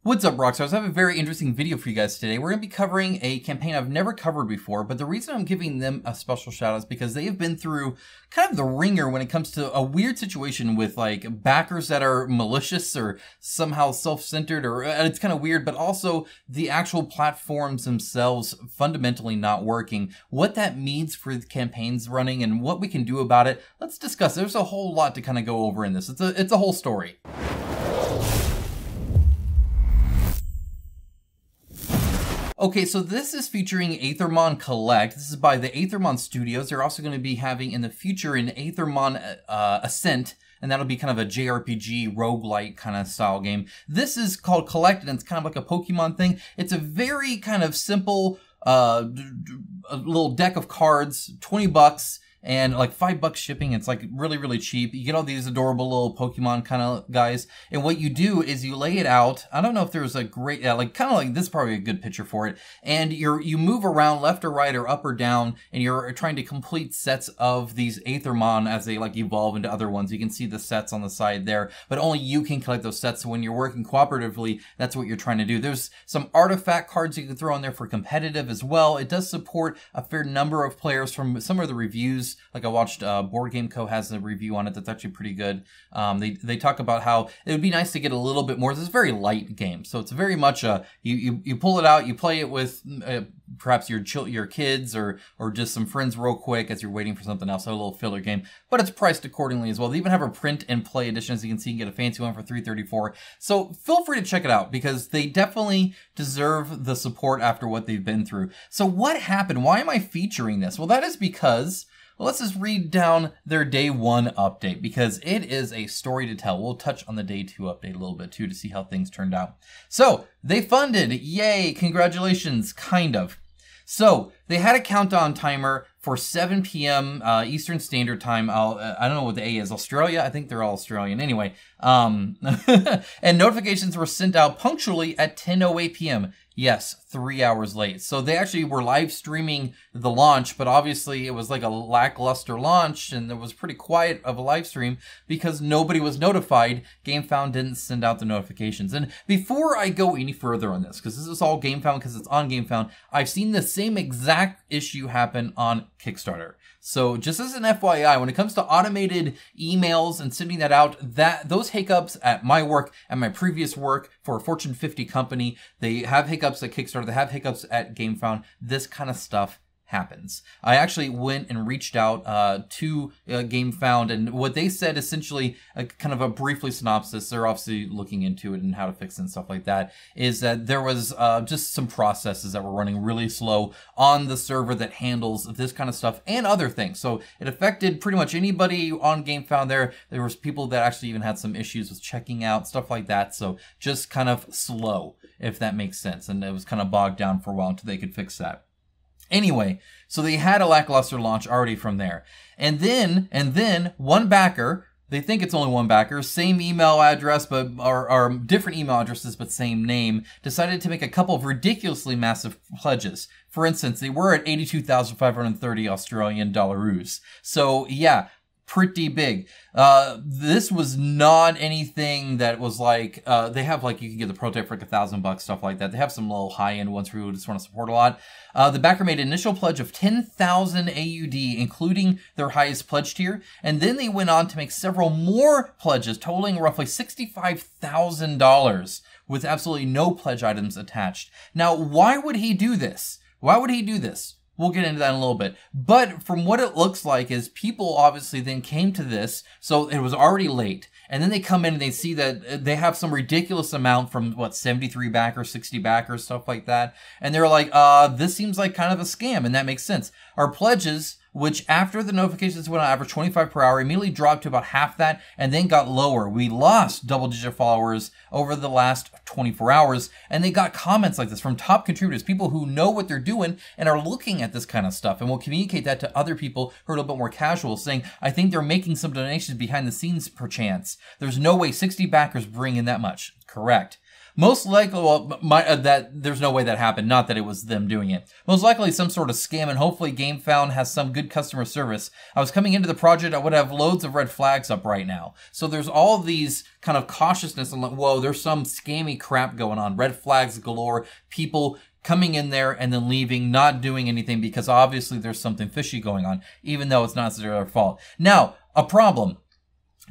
What's up, Rockstars? I have a very interesting video for you guys today. We're going to be covering a campaign I've never covered before, but the reason I'm giving them a special shout out is because they have been through kind of the ringer when it comes to a weird situation with like backers that are malicious or somehow self-centered, or it's kind of weird, but also the actual platforms themselves fundamentally not working. What that means for the campaigns running and what we can do about it, let's discuss. There's a whole lot to kind of go over in this. It's a whole story. Okay, so this is featuring Aethermon Collect. This is by the Aethermon Studios. They're also going to be having in the future an Aethermon Ascent, and that'll be kind of a JRPG roguelike kind of style game. This is called Collect, and it's kind of like a Pokemon thing. It's a very kind of simple a little deck of cards, 20 bucks. And like $5 shipping. It's like really, really cheap. You get all these adorable little Pokemon kind of guys. And what you do is you lay it out. I don't know if there's a great, like kind of like this is probably a good picture for it. And you move around left or right or up or down, and you're trying to complete sets of these Aethermon as they like evolve into other ones. You can see the sets on the side there, but only you can collect those sets. So when you're working cooperatively, that's what you're trying to do. There's some artifact cards you can throw in there for competitive as well. It does support a fair number of players. From some of the reviews, like I watched Board Game Co. has a review on it that's actually pretty good. They talk about how it would be nice to get a little bit more. This is a very light game, so it's very much you pull it out, you play it with perhaps your kids or just some friends real quick as you're waiting for something else. So a little filler game, but it's priced accordingly as well. They even have a print and play edition, as you can see. You can get a fancy one for $334. So feel free to check it out because they definitely deserve the support after what they've been through. So what happened? Why am I featuring this? Well, that is because, well, let's just read down their day one update because it is a story to tell. We'll touch on the day two update a little bit too to see how things turned out. So they funded, yay, congratulations, kind of. So they had a countdown timer for 7 p.m. Eastern Standard Time. I don't know what the A is. Australia? I think they're all Australian. Anyway, and notifications were sent out punctually at 10:08 p.m. Yes, 3 hours late. So they actually were live streaming the launch, but obviously it was like a lackluster launch and it was pretty quiet of a live stream because nobody was notified. Gamefound didn't send out the notifications. And before I go any further on this, because this is all Gamefound because it's on Gamefound, I've seen the same exact issue happen on Kickstarter. So just as an FYI, when it comes to automated emails and sending that out, those hiccups at my work and my previous work for a Fortune 50 company, they have hiccups at Kickstarter, they have hiccups at Gamefound. This kind of stuff happens. I actually went and reached out to Gamefound, and what they said, essentially, kind of a briefly synopsis, they're obviously looking into it and how to fix it and stuff like that, is that there was just some processes that were running really slow on the server that handles this kind of stuff and other things. So it affected pretty much anybody on Gamefound there. There was people that actually even had some issues with checking out, stuff like that. So just kind of slow, if that makes sense. And it was kind of bogged down for a while until they could fix that. Anyway, so they had a lackluster launch already from there. And then one backer, they think it's only one backer, same email address, but or different email addresses, but same name, decided to make a couple of ridiculously massive pledges. For instance, they were at 82,530 Australian dollars. So yeah, pretty big. This was not anything that was like, they have like, you can get the prototype for like $1,000, stuff like that. They have some little high-end ones for people who just want to support a lot. The backer made an initial pledge of 10,000 AUD, including their highest pledge tier. And then they went on to make several more pledges, totaling roughly $65,000 with absolutely no pledge items attached. Now, why would he do this? Why would he do this? We'll get into that in a little bit. But from what it looks like is people obviously then came to this, so it was already late. And then they come in and they see that they have some ridiculous amount from, what, 73 backers, 60 backers, stuff like that. And they're like, this seems like kind of a scam, and that makes sense. Our pledges, which after the notifications went on average 25 per hour, immediately dropped to about half that and then got lower. We lost double-digit followers over the last 24 hours, and they got comments like this from top contributors, people who know what they're doing and are looking at this kind of stuff and will communicate that to other people who are a little bit more casual, saying, I think they're making some donations behind the scenes perchance. There's no way 60 backers bring in that much. Correct. Most likely, well, that there's no way that happened. Not that it was them doing it. Most likely some sort of scam, and hopefully Gamefound has some good customer service. I was coming into the project, I would have loads of red flags up right now. So there's all these kind of cautiousness and like, whoa, there's some scammy crap going on. Red flags galore. People coming in there and then leaving, not doing anything because obviously there's something fishy going on, even though it's not necessarily their fault. Now, a problem.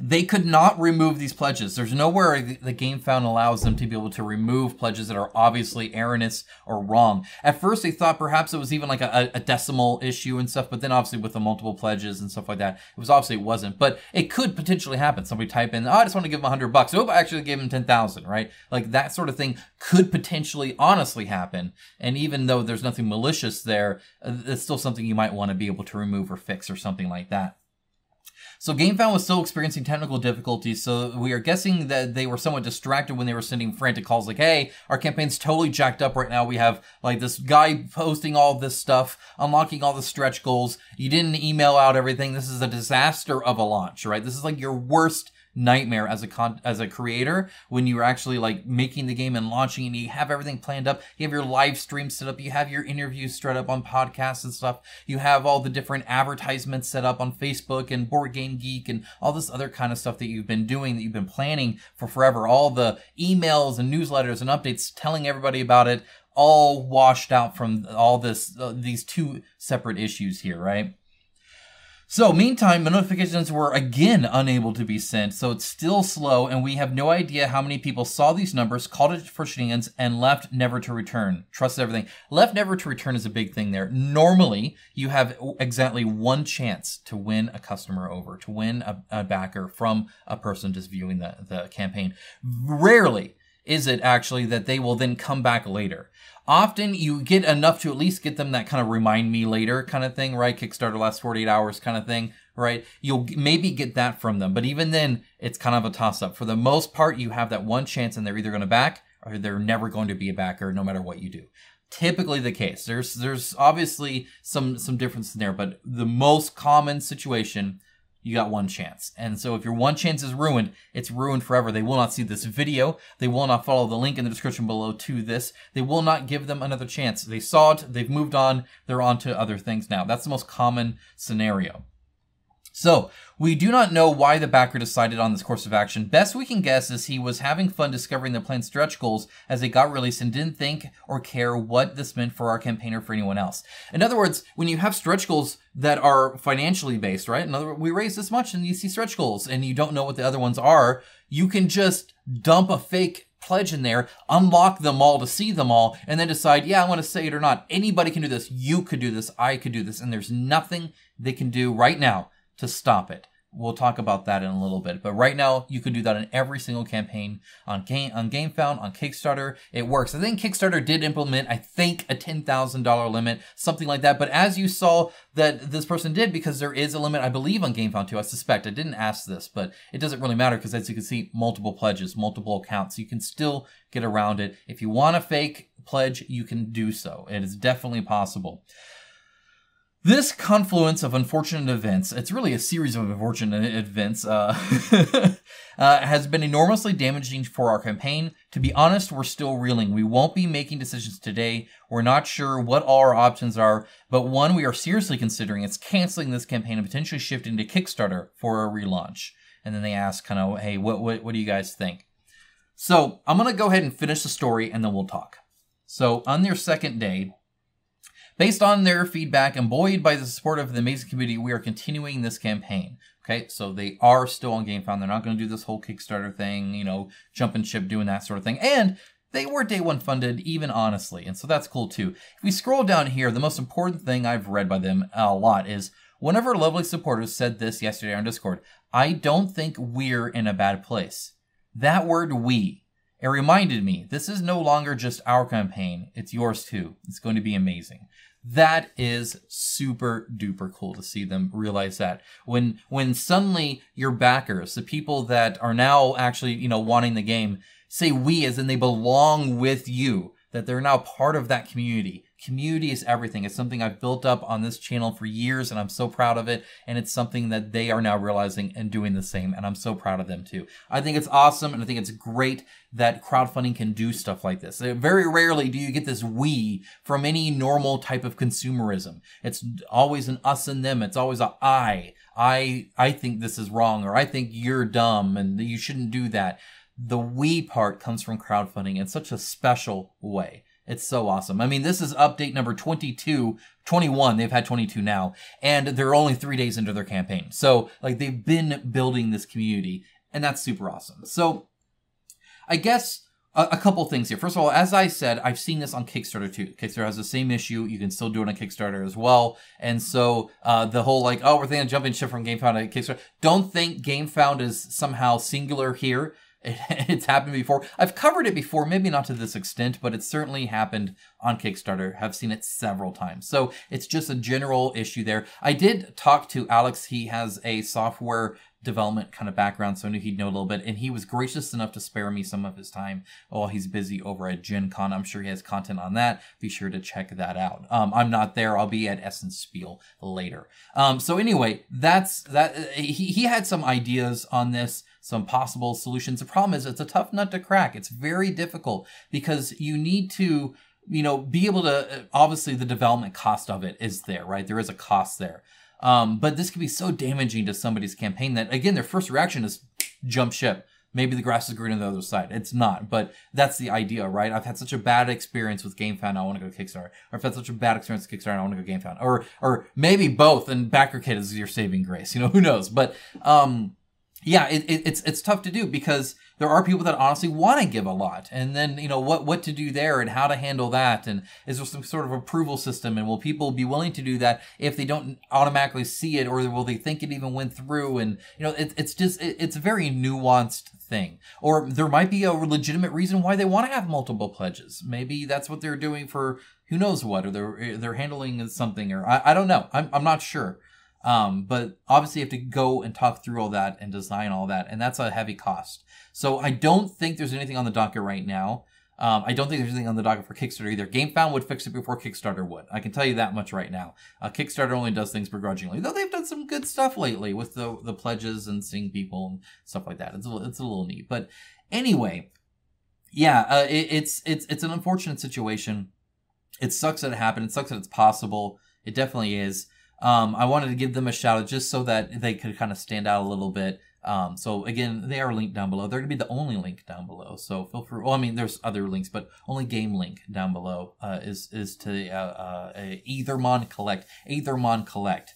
They could not remove these pledges. There's nowhere the Gamefound allows them to be able to remove pledges that are obviously erroneous or wrong. At first, they thought perhaps it was even like a decimal issue and stuff, but then obviously with the multiple pledges and stuff like that, it wasn't. But it could potentially happen. Somebody type in, oh, I just want to give them $100. Oh, I actually gave them 10,000, right? Like that sort of thing could potentially honestly happen. And even though there's nothing malicious there, it's still something you might want to be able to remove or fix or something like that. So Gamefound was still experiencing technical difficulties, so we are guessing that they were somewhat distracted when they were sending frantic calls like, hey, our campaign's totally jacked up right now. We have like this guy posting all this stuff, unlocking all the stretch goals. You didn't email out everything. This is a disaster of a launch, right? This is like your worst nightmare as a creator when you're actually like making the game and launching and you have everything planned up. You have your live stream set up. You have your interviews set up on podcasts and stuff. You have all the different advertisements set up on Facebook and Board Game Geek and all this other kind of stuff that you've been doing, that you've been planning for forever. All the emails and newsletters and updates telling everybody about it, all washed out from all this, these two separate issues here, right? So, meantime, notifications were again unable to be sent, so it's still slow, and we have no idea how many people saw these numbers, called it for shenanigans, and left never to return. Trusted everything. Left never to return is a big thing there. Normally, you have exactly one chance to win a customer over, to win a backer from a person just viewing the campaign. Rarely is it actually that they will then come back later. Often you get enough to at least get them that kind of remind me later kind of thing, right? Kickstarter last 48 hours kind of thing, right? You'll maybe get that from them. But even then, it's kind of a toss-up. For the most part, you have that one chance and they're either going to back or they're never going to be a backer no matter what you do. Typically the case. There's obviously some difference in there, but the most common situation, you got one chance. And so if your one chance is ruined, it's ruined forever. They will not see this video. They will not follow the link in the description below to this. They will not give them another chance. They saw it. They've moved on. They're on to other things now. That's the most common scenario. So, we do not know why the backer decided on this course of action. Best we can guess is he was having fun discovering the planned stretch goals as they got released and didn't think or care what this meant for our campaign or for anyone else. In other words, when you have stretch goals that are financially based, right? In other words, we raised this much and you see stretch goals and you don't know what the other ones are, you can just dump a fake pledge in there, unlock them all to see them all, and then decide, yeah, I want to say it or not. Anybody can do this. You could do this. I could do this. And there's nothing they can do right now to stop it. We'll talk about that in a little bit. But right now, you can do that in every single campaign on Gamefound, on Kickstarter. It works. I think Kickstarter did implement, I think, a $10,000 limit, something like that. But as you saw that this person did, because there is a limit, I believe, on Gamefound too. I suspect. I didn't ask this, but it doesn't really matter because as you can see, multiple pledges, multiple accounts. You can still get around it. If you want a fake pledge, you can do so. It is definitely possible. This confluence of unfortunate events, it's really a series of unfortunate events, has been enormously damaging for our campaign. To be honest, we're still reeling. We won't be making decisions today. We're not sure what all our options are, but one we are seriously considering is canceling this campaign and potentially shifting to Kickstarter for a relaunch. And then they ask kind of, hey, what do you guys think? So I'm going to go ahead and finish the story and then we'll talk. So on their second day, based on their feedback and buoyed by the support of the amazing community, we are continuing this campaign. Okay, so they are still on Gamefound. They're not going to do this whole Kickstarter thing, you know, jumping ship, doing that sort of thing. And they were day one funded, even honestly. And so that's cool too. If we scroll down here, the most important thing I've read by them a lot is one of our lovely supporters said this yesterday on Discord. I don't think we're in a bad place. That word we. It reminded me, this is no longer just our campaign, it's yours too. It's going to be amazing. That is super duper cool to see them realize that. When suddenly your backers, the people that are now actually, you know, wanting the game, say we as in they belong with you, that they're now part of that community. Community is everything. It's something I've built up on this channel for years, and I'm so proud of it. And it's something that they are now realizing and doing the same, and I'm so proud of them too. I think it's awesome, and I think it's great that crowdfunding can do stuff like this. Very rarely do you get this we from any normal type of consumerism. It's always an us and them. It's always a I think this is wrong, or I think you're dumb and you shouldn't do that. The we part comes from crowdfunding in such a special way. It's so awesome. I mean, this is update number 21. They've had 22 now, and they're only 3 days into their campaign. So, like, they've been building this community, and that's super awesome. So, I guess a couple things here. First of all, as I said, I've seen this on Kickstarter too. Kickstarter has the same issue. You can still do it on Kickstarter as well. And so the whole like, oh, we're thinking of jumping ship from Gamefound to Kickstarter. Don't think Gamefound is somehow singular here. It's happened before. I've covered it before, maybe not to this extent, but it's certainly happened on Kickstarter. Have seen it several times. So it's just a general issue there. I did talk to Alex. He has a software development kind of background, so I knew he'd know a little bit, and he was gracious enough to spare me some of his time while he's busy over at Gen Con. I'm sure he has content on that. Be sure to check that out. I'm not there. I'll be at Essence Spiel later. So anyway, that's that. He had some ideas on this, some possible solutions. The problem is it's a tough nut to crack. It's very difficult because you need to, be able to, obviously the development cost of it is there, right? There is a cost there. But this can be so damaging to somebody's campaign that, again, their first reaction is jump ship. Maybe the grass is green on the other side. It's not, but that's the idea, right? I've had such a bad experience with Gamefound, I want to go Kickstarter. Or I've had such a bad experience with Kickstarter, I want to go Gamefound. Or maybe both, and backer kit is your saving grace. Who knows? But yeah, it's tough to do because there are people that honestly want to give a lot, and then what to do there and how to handle that, and is there some sort of approval system, and will people be willing to do that if they don't automatically see it, or will they think it even went through? And it's a very nuanced thing. Or there might be a legitimate reason why they want to have multiple pledges. Maybe that's what they're doing for who knows what, or they're handling something, or I don't know. I'm not sure. But obviously you have to go and talk through all that and design all that, and that's a heavy cost. So I don't think there's anything on the docket right now. I don't think there's anything on the docket for Kickstarter either. Gamefound would fix it before Kickstarter would. I can tell you that much right now. Kickstarter only does things begrudgingly, though they've done some good stuff lately with the pledges and seeing people and stuff like that. It's a little neat. But anyway, yeah, it's an unfortunate situation. It sucks that it happened. It sucks that it's possible. It definitely is. I wanted to give them a shout out just so that they could kind of stand out a little bit. So again, they are linked down below. They're going to be the only link down below. So feel free. Well, I mean, there's other links, but only game link down below is to Aethermon Collect. Aethermon Collect.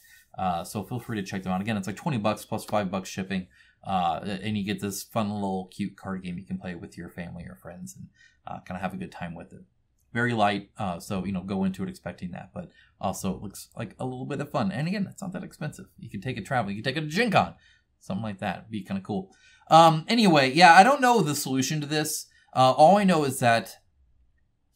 So feel free to check them out. Again, it's like $20 plus $5 shipping, and you get this fun little cute card game you can play with your family or friends and kind of have a good time with it. Very light, so go into it expecting that, but also it looks like a little bit of fun. And again, it's not that expensive. You can take it traveling. You can take it to Gen Con. Something like that. It'd be kind of cool. Anyway, yeah, I don't know the solution to this. All I know is that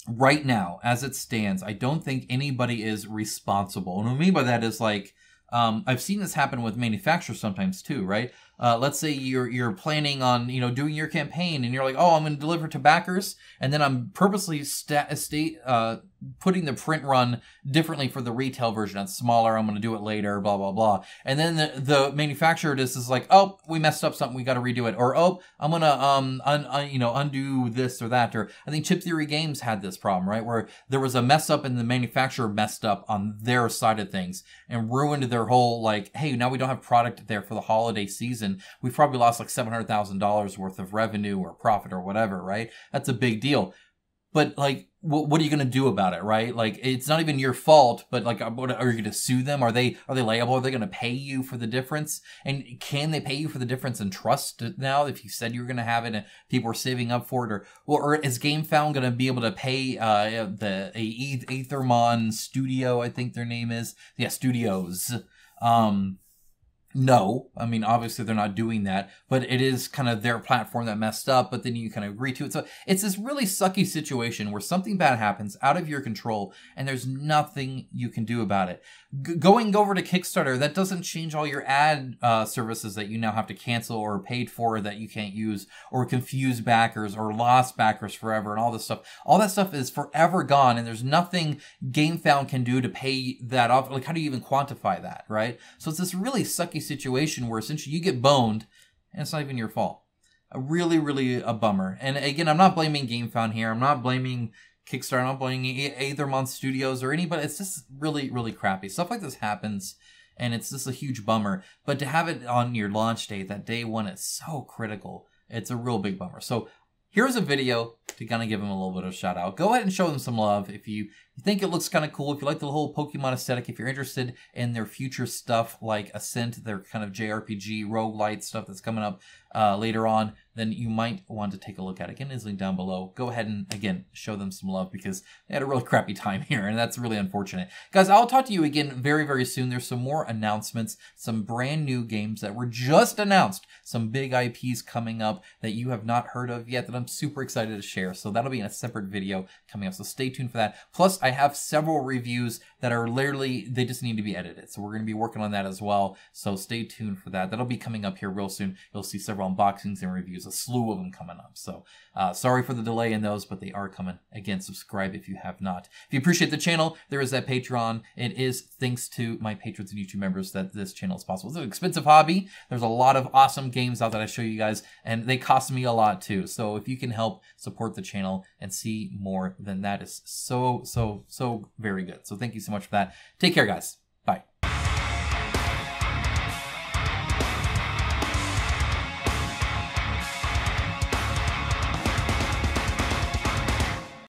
right now, as it stands, I don't think anybody is responsible. And what I mean by that is like, I've seen this happen with manufacturers sometimes too, right? Let's say you're planning on, doing your campaign and you're like, oh, I'm going to deliver to backers. And then I'm purposely putting the print run differently for the retail version. It's smaller. I'm going to do it later, blah, blah, blah. And then the manufacturer just is like, oh, we messed up something. We got to redo it. Or, oh, I'm going to, undo this or that. Or I think Chip Theory Games had this problem, right? Where there was a mess up and the manufacturer messed up on their side of things and ruined their whole, like, hey, now we don't have product there for the holiday season. We've probably lost like $700,000 worth of revenue or profit or whatever, right? That's a big deal. But like, what are you going to do about it, right? Like, it's not even your fault, but like, are you going to sue them? Are they liable? Are they going to pay you for the difference? And can they pay you for the difference and trust it now if you said you were going to have it and people are saving up for it? Or is Gamefound going to be able to pay the Aethermon Studio, I think their name is? Yeah, Studios. No, I mean, obviously they're not doing that, but it is kind of their platform that messed up, but then you kind of agree to it. So it's this really sucky situation where something bad happens out of your control and there's nothing you can do about it. Going over to Kickstarter, that doesn't change all your ad services that you now have to cancel or paid for that you can't use, or confuse backers or lost backers forever and all this stuff. All that stuff is forever gone, and there's nothing Gamefound can do to pay that off. Like, how do you even quantify that, right? So it's this really sucky situation where essentially you get boned and it's not even your fault. Really a bummer. And again, I'm not blaming Gamefound here. I'm not blaming Kickstarter. I'm not blaming Aethermon Studios or anybody. It's just really crappy. Stuff like this happens and it's just a huge bummer. But to have it on your launch date, that day one, is so critical. It's a real big bummer. So here's a video to kind of give them a little bit of a shout out. Go ahead and show them some love if you think it looks kind of cool. If you like the whole Pokemon aesthetic, if you're interested in their future stuff like Ascent, their kind of JRPG, roguelite stuff that's coming up later on, then you might want to take a look at it. Again, it's linked down below. Go ahead and, again, show them some love because they had a really crappy time here, and that's really unfortunate. Guys, I'll talk to you again very soon. There's some more announcements, some brand new games that were just announced, some big IPs coming up that you have not heard of yet that I'm super excited to share. So that'll be in a separate video coming up, so stay tuned for that. Plus, I have several reviews that are literally, they just need to be edited. So we're going to be working on that as well. So stay tuned for that. That'll be coming up here real soon. You'll see several unboxings and reviews, a slew of them coming up. So sorry for the delay in those, but they are coming. Again, subscribe if you have not. If you appreciate the channel, there is that Patreon. It is thanks to my patrons and YouTube members that this channel is possible. It's an expensive hobby. There's a lot of awesome games out that I show you guys, and they cost me a lot too. So if you can help support the channel and see more, then that is so very good. So thank you so much for that. Take care, guys. Bye.